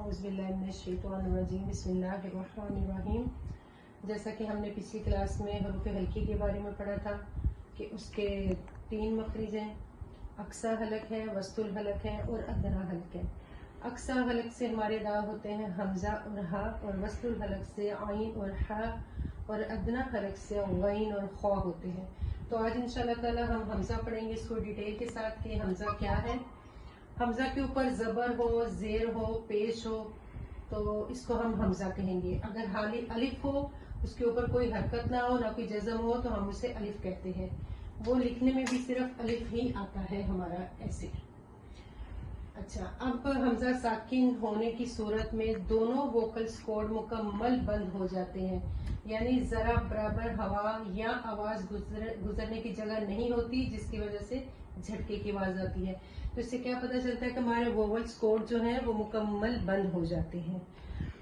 औज़ुबिल्लाहिमिनश्शैतानिर्रजीम बिस्मिल्लाहिर्रहमानिर्रहीम। जैसा कि हमने पिछली क्लास में हरूफ हल्की के बारे में पढ़ा था कि उसके 3 मखरिज हैं, अक्सा हलक है, वस्तुल हलक है और अदना हलक है। अक्सा हलक से हमारे अदा होते हैं हमजा और हा, और वस्तुल हलक से आइन और हा, और अदना हलक से गैन और खा होते हैं। तो आज इंशाल्लाह ताला हम हमजा पढ़ेंगे इसको डिटेल के साथ कि हमजा क्या है। हमजा के ऊपर जबर हो, जेर हो, पेश हो तो इसको हम हमजा कहेंगे। अगर हाली अलिफ हो, उसके ऊपर कोई हरकत ना हो, ना कोई जज़म हो, तो हम उसे अलिफ कहते हैं। वो लिखने में भी सिर्फ अलिफ ही आता है हमारा ऐसे। अच्छा, अब हमजा साकिन होने की सूरत में दोनों वोकल्स कोड मुकम्मल बंद हो जाते हैं, यानी जरा बराबर हवा या आवाज गुजरने की जगह नहीं होती, जिसकी वजह से झटके की आवाज आती है। तो इससे क्या पता चलता है कि हमारे वोवल्स कोड जो है वो मुकम्मल बंद हो जाते हैं।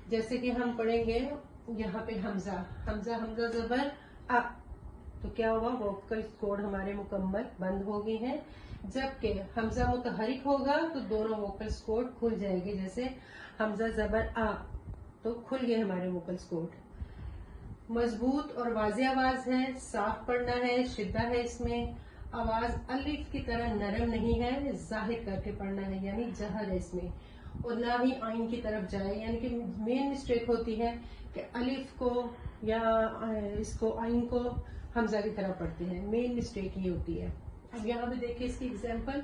जैसे कि हम पढ़ेंगे यहाँ पे हमजा हमजा हमजा जबर अ, तो क्या हुआ, वोकल कोड हमारे मुकम्मल बंद हो गए हैं। जबकि हमजा मुतहरिक होगा तो दोनों वोकल्स कोड खुल जाएंगे। जैसे हमजा जबर आ, तो खुल गए हमारे वोकल्स कोड। मजबूत और वाज़े आवाज है, साफ पढ़ना है, शिद्दा है इसमें। आवाज अलिफ की तरह नरम नहीं है, जाहिर करके पढ़ना है, यानी जहर है इसमें, और ना ही आइन की तरफ जाए। यानी कि मेन मिस्टेक होती है कि अलिफ को या इसको आइन को हमजा की तरह पढ़ते हैं, मेन मिस्टेक ये होती है। अब यहाँ पे देखिए इसकी एग्जांपल,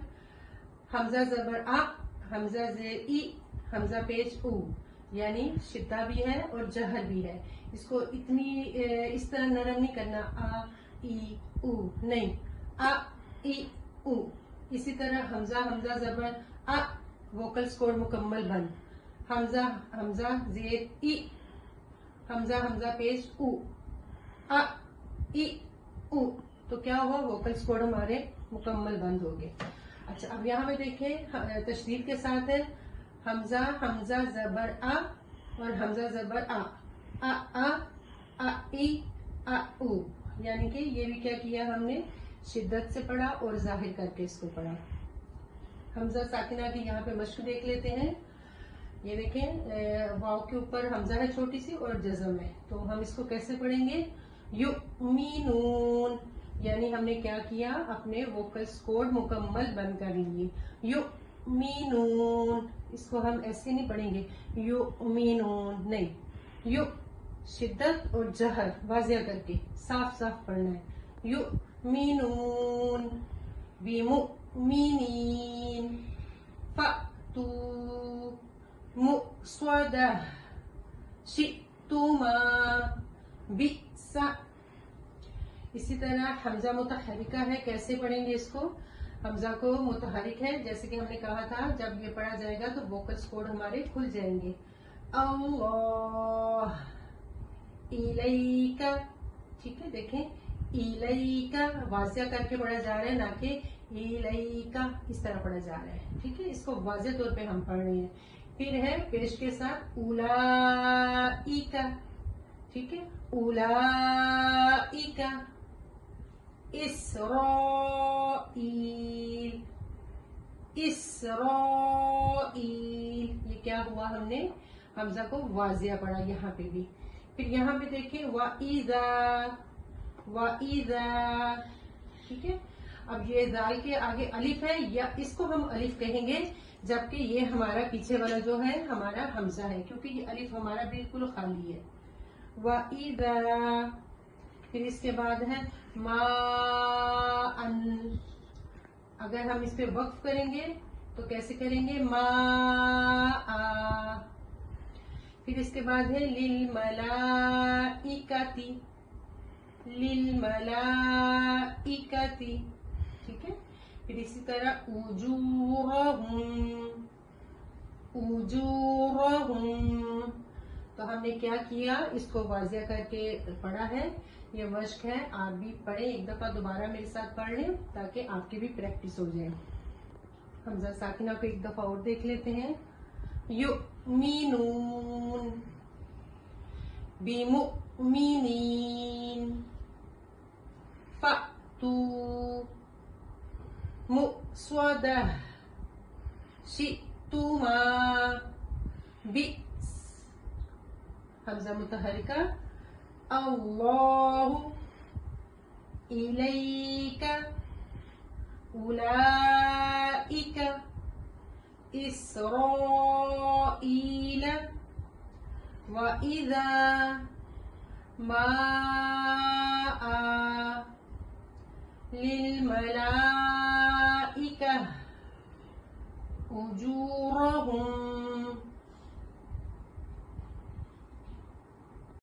हमजा जबर आ, हमजा जेर ई, हमजा पेश ऊ, यानी शिद्दा भी है और जहर भी है। इसको इतनी इस तरह नरम नहीं करना, आ ई ऊ, नहीं, आ ई ऊ। इसी तरह हमजा हमजा जबर आ, वोकल्स कोड मुकम्मल बंद। हमजा हमजा जेर ई, हमजा हमजा पेश ऊ, आ ई ऊ, तो क्या हुआ, वोकल्स कोड हमारे मुकम्मल बंद हो गए। अच्छा, अब यहाँ पे देखें तशदीद के साथ है हमजा हमजा जबर आ और हमजा जबर आ ई आ ऊ, यानी कि ये भी क्या किया हमने, शिद्दत से पढ़ा और जाहिर करके इसको पढ़ा। हमजा साकिना की यहाँ पे मश्क देख लेते हैं। ये देखें वाव के ऊपर हमजा है छोटी सी और जज़म है, तो हम इसको कैसे पढ़ेंगे, युमीनून, यानी हमने क्या किया, अपने वोकल्स कोड मुकम्मल बंद कर लिए। युमीनून, इसको हम ऐसे नहीं पढ़ेंगे युमीनून, नहीं, यु शिद्दत और जहर वाज़िया करके साफ साफ पढ़ना है। युमीनून बिमुमिनीन फअतू मुस्वदा शितुमा बिसा। इसी तरह हमजा मुतहरिका है, कैसे पढ़ेंगे इसको। हमजा को मुतहरिक है, जैसे कि हमने कहा था जब ये पढ़ा जाएगा तो वोकल्स कोड हमारे खुल जाएंगे। अल्लाह इलैका, ठीक है, देखें इलैका वाज़िया करके पढ़ा जा रहा है, ना कि इलैका इस तरह पढ़ा जा रहा है, ठीक है। इसको वाज़े तौर पे हम पढ़ रहे हैं। फिर है पेश के साथ उलाइका, ठीक है, उलाइका। इसराइल इसराइल, ये क्या हुआ, हमने हमजा को वाज़िया पढ़ा यहाँ पे भी। फिर यहाँ पे देखिए वाइजा वाइजा, ठीक है। अब ये दाल के आगे अलिफ है, या इसको हम अलिफ कहेंगे, जबकि ये हमारा पीछे वाला जो है हमारा हमजा है, क्योंकि ये अलिफ हमारा बिल्कुल खाली है। वाइजा, फिर इसके बाद है माअन, अगर हम इस पे वक्फ करेंगे तो कैसे करेंगे, माआ। फिर इसके बाद है लिल मलाइकाती, लिल मलाइकाती, ठीक है। फिर इसी तरह उजूरहुम उजूरहुम, तो हमने क्या किया, इसको वाज़िया करके पढ़ा है। ये मश्क है, आप भी पढ़ें, एक दफा दोबारा मेरे साथ पढ़ लें ताकि आपकी भी प्रैक्टिस हो जाए। हमजा साकिना को एक दफा और देख लेते हैं। युमीनून बिमुमिनीन फअतू मुस्वदा शितुमा بئس حمزہ متحرکہ اللہ الیک اولئک اسرائیل وَإِذَا مَا لِلْمَلَائِكَةِ أُجُورَهُمْ